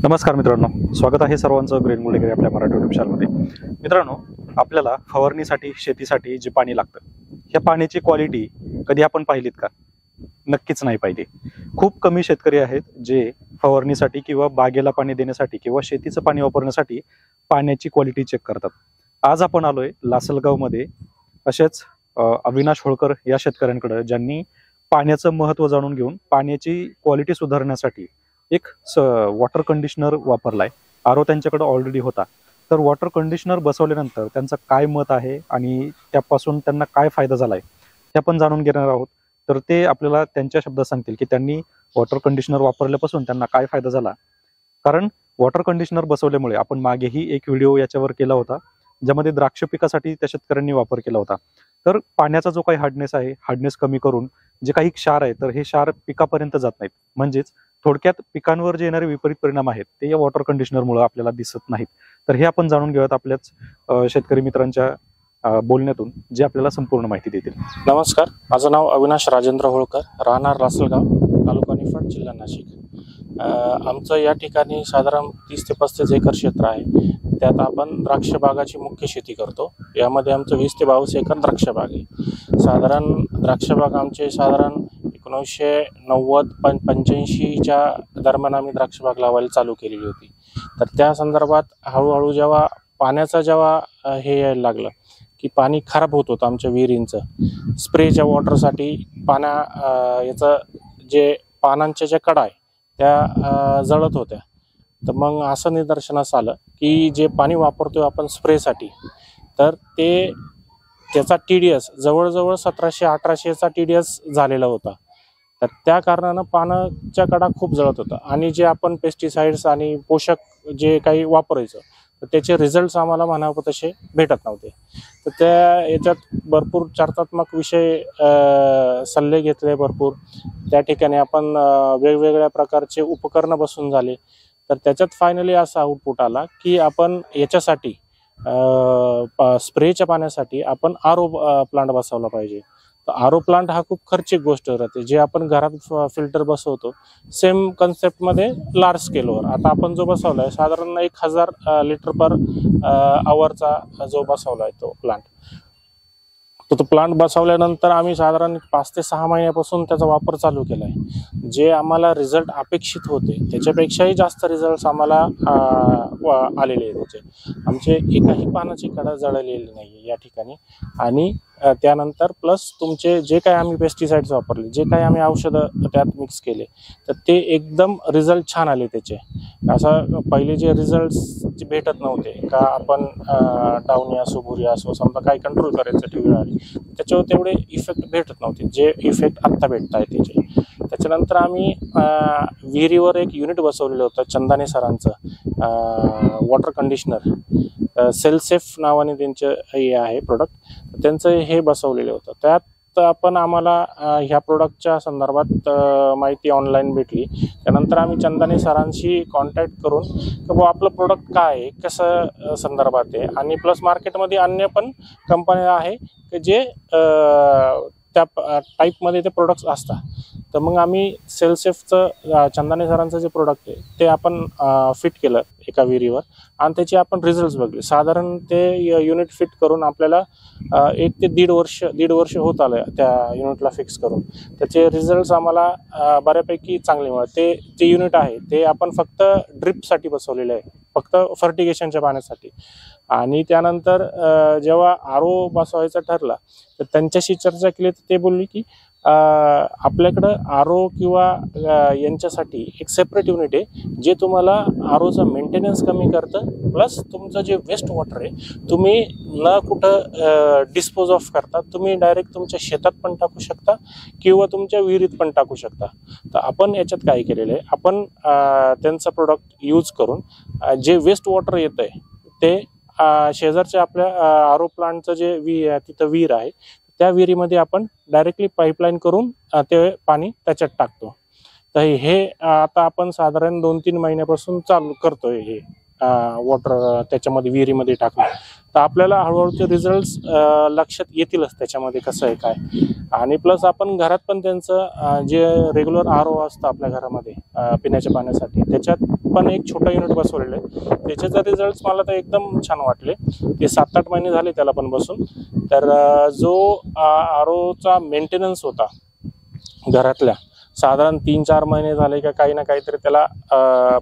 नमस्कार मित्रांनो, स्वागत आहे सर्वांचं ग्रीन गोल्ड डिग्री आपल्या मराठी युट्यूब चॅनलमध्ये. मित्रांनो, आपल्याला फवारणीसाठी शेतीसाठी जे पाणी लागतं, ह्या पाण्याची क्वालिटी कधी आपण पाहिलीत का? नक्कीच नाही पाहिली. खूप कमी शेतकरी आहेत जे फवारणीसाठी किंवा बागेला पाणी देण्यासाठी किंवा शेतीचं पाणी वापरण्यासाठी पाण्याची क्वालिटी चेक करतात. आज आपण आलोय लासलगावमध्ये असेच अविनाश होळकर या शेतकऱ्यांकडे, ज्यांनी पाण्याचं महत्त्व जाणून घेऊन पाण्याची क्वालिटी सुधारण्यासाठी एक वॉटर कंडिशनर वापरलाय. आरो त्यांच्याकडे ऑलरेडी होता, तर वॉटर कंडिशनर बसवल्यानंतर त्यांचं काय मत आहे आणि त्यापासून त्यांना काय फायदा झालाय ते आपण जाणून घेणार आहोत. तर ते आपल्याला त्यांच्या शब्दात सांगतील की त्यांनी वॉटर कंडिशनर वापरल्यापासून त्यांना काय फायदा झाला. कारण वॉटर कंडिशनर बसवल्यामुळे आपण मागेही एक व्हिडिओ याच्यावर केला होता, ज्यामध्ये द्राक्ष पिकासाठी त्या शेतकऱ्यांनी वापर केला होता. तर पाण्याचा जो काही हार्डनेस आहे, हार्डनेस कमी करून जे काही क्षार आहे, तर हे क्षार पिकापर्यंत जात नाहीत. म्हणजेच थोडक्यात पिकांवर जे येणारे विपरीत परिणाम आहेत ते या वॉटर कंडिशनरमुळे आपल्याला दिसत नाहीत. तर हे आपण जाणून घेऊयात आपल्याच शेतकरी मित्रांच्या बोलण्यातून, जे आपल्याला संपूर्ण माहिती देतील. नमस्कार, माझं नाव अविनाश राजेंद्र होळकर, राहणार लासलगाव, तालुका निफाड, जिल्हा नाशिक. आमचं या ठिकाणी साधारण 30 ते 35 एकर क्षेत्र आहे. त्यात आपण द्राक्ष बागाची मुख्य शेती करतो. यामध्ये आमचं 20 ते 22 एकर द्राक्ष बाग आहे. साधारण द्राक्ष बाग आमचे साधारण 1990-85च्या दरम्यान आम्ही द्राक्ष बाग लावायला चालू केलेली होती. तर त्या संदर्भात हळूहळू जेव्हा पाण्याचा हे यायला लागलं की पाणी खराब होत होतं आमच्या विहिरींचं, स्प्रेच्या वॉटरसाठी याचं जे पानांच्या ज्या कडा आहे त्या जळत होत्या. तर मग असं निदर्शनास आलं की जे पाणी वापरतोय आपण स्प्रेसाठी, तर त्याचा TDS जवळजवळ 1700-1800चा TDS झालेला होता. तर त्या कारणानं पानाच्या कडा खूप जळत होता आणि जे आपण पेस्टिसाइड्स आणि पोषक जे काही वापरायचं, तर त्याचे रिझल्ट्स आम्हाला म्हणावं तसे भेटत नव्हते. तर त्या याच्यात भरपूर चर्चात्मक विषय सल्ले घेतले भरपूर. त्या ठिकाणी आपण वेगवेगळ्या प्रकारचे उपकरणं बसून झाले. तर त्याच्यात फायनली असा आउटपुट आला की आपण याच्यासाठी स्प्रेच्या पाण्यासाठी आपण RO प्लांट बसवला पाहिजे. तर RO प्लांट हा खूप खर्चिक गोष्ट राहते. जे आपण घरात फिल्टर बसवतो सेम कन्सेप्टमध्ये लार्ज स्केलवर आता आपण जो बसवला आहे, साधारण 1000 लिटर पर आवरचा जो बसवला आहे तो प्लांट. तर तो प्लांट बसवल्यानंतर आम्ही साधारण 5 ते 6 महिन्यापासून त्याचा वापर चालू केला आहे. जे आम्हाला रिझल्ट अपेक्षित होते त्याच्यापेक्षाही जास्त रिझल्ट आम्हाला आलेले आहेत. त्याचे आमचे एकाही पानाची कडा जळलेली नाही या ठिकाणी. आणि त्यानंतर प्लस तुमचे जे काही आम्ही पेस्टिसाइड्स वापरले, जे काही आम्ही औषधं त्यात मिक्स केले, तर ते एकदम रिझल्ट छान आले त्याचे. असं पहिले जे रिझल्ट्स भेटत नव्हते का, आपण डाऊनी असो बुरी असो समजा काही कंट्रोल करायचं ठेवलं आली, त्याच्यावर तेवढे इफेक्ट भेटत नव्हते जे इफेक्ट आत्ता भेटत आहे त्याचे. त्याच्यानंतर आम्ही विहिरीवर एक युनिट बसवलेलं होतं चंदाने सरांचं, वॉटर कंडिशनर, सेलसेफ नावाने त्यांचं हे आहे प्रोडक्ट. त्यांचं हे बसवलेलं होतं. त्यात आपण आम्हाला ह्या प्रोडक्टच्या संदर्भात माहिती ऑनलाईन भेटली. त्यानंतर आम्ही चंदाने सरांशी कॉन्टॅक्ट करून की बुवा आपलं प्रोडक्ट काय आहे, कसं संदर्भात आहे, आणि प्लस मार्केटमध्ये अन्य पण कंपन्या आहे की जे त्या टाईपमध्ये ते प्रोडक्ट्स असतात. तर मग आम्ही सेलसेफचं चंदाने सरांचं जे प्रोडक्ट आहे ते आपण फिट केलं एका विहिरीवर आणि त्याचे आपण रिझल्ट्स बघले. साधारण ते युनिट फिट करून आपल्याला 1 ते दीड वर्ष होत आलं त्या युनिटला फिक्स करून. त्याचे रिझल्ट्स आम्हाला बऱ्यापैकी चांगले मिळाले. ते जे युनिट आहे ते आपण फक्त ड्रिपसाठी बसवलेलं आहे, फक्त फर्टिगेशनच्या पाण्यासाठी. आणि त्यानंतर जेव्हा RO बसवायचा ठरला तर त्यांच्याशी चर्चा केली, तर ते बोलले की आपल्याकडं RO किंवा यांच्यासाठी एक सेपरेट युनिट आहे जे तुम्हाला ROचं मेंटेनन्स कमी करतं, प्लस तुमचं जे वेस्ट वॉटर आहे तुम्ही न कुठं डिस्पोज ऑफ करता, तुम्ही डायरेक्ट तुमच्या शेतात पण टाकू शकता किंवा तुमच्या विहिरीत पण टाकू शकता. तर आपण याच्यात काय केलेलं आहे, आपण त्यांचं प्रोडक्ट यूज करून जे वेस्ट वॉटर येतं आहे ते शेजारच्या आपल्या RO प्लांटचं जे तिथं विहीर आहे त्या विहिरीमध्ये आपण डायरेक्टली पाईपलाईन करून ते पाणी त्याच्यात टाकतो. तर हे आता आपण साधारण 2-3 महिन्यापासून चालू करतोय हे वॉटर त्याच्यामध्ये विहिरीमध्ये टाकलं तर आपल्याला हळूहळू ते रिझल्ट लक्षात येतीलच त्याच्यामध्ये कसं आहे काय. आणि प्लस आपण घरात पण त्यांचं जे रेग्युलर RO असतं आपल्या घरामध्ये पिण्याच्या पाण्यासाठी, त्याच्यात पण एक छोटं युनिट बसवलेलं आहे. त्याचे रिझल्ट मला तर एकदम छान वाटले. ते 7-8 महिने झाले त्याला पण बसून. तर जो ROचा मेंटेनन्स होता घरातल्या, साधारण 3-4 महिने झाले का काही ना काहीतरी त्याला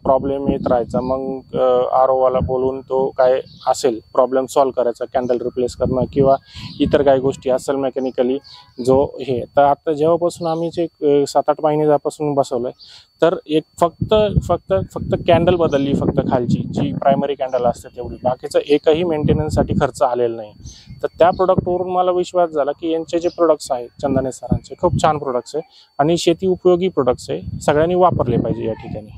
प्रॉब्लेम येत राहायचा. मग RO वाला बोलून तो काय असेल प्रॉब्लेम सॉल्व्ह करायचा, कॅन्डल रिप्लेस करणं किंवा इतर काही गोष्टी असेल मेकॅनिकली जो हे. तर आता जेव्हापासून आम्ही जे 7-8 महिन्यापासून बसवलंय तर एक फक्त कॅन्डल बदलली, फक्त खालची जी प्रायमरी कॅन्डल असते तेवढी, बाकीचं एकही मेंटेनन्ससाठी खर्च आलेला नाही. तर त्या प्रोडक्टवरून मला विश्वास झाला की यांचे जे प्रोडक्ट्स आहेत चंदने सरांचे खूप छान प्रोडक्ट्स आहे आणि शेती उपयोगी प्रोडक्ट्स आहे, सगळ्यांनी वापरले पाहिजे या ठिकाणी.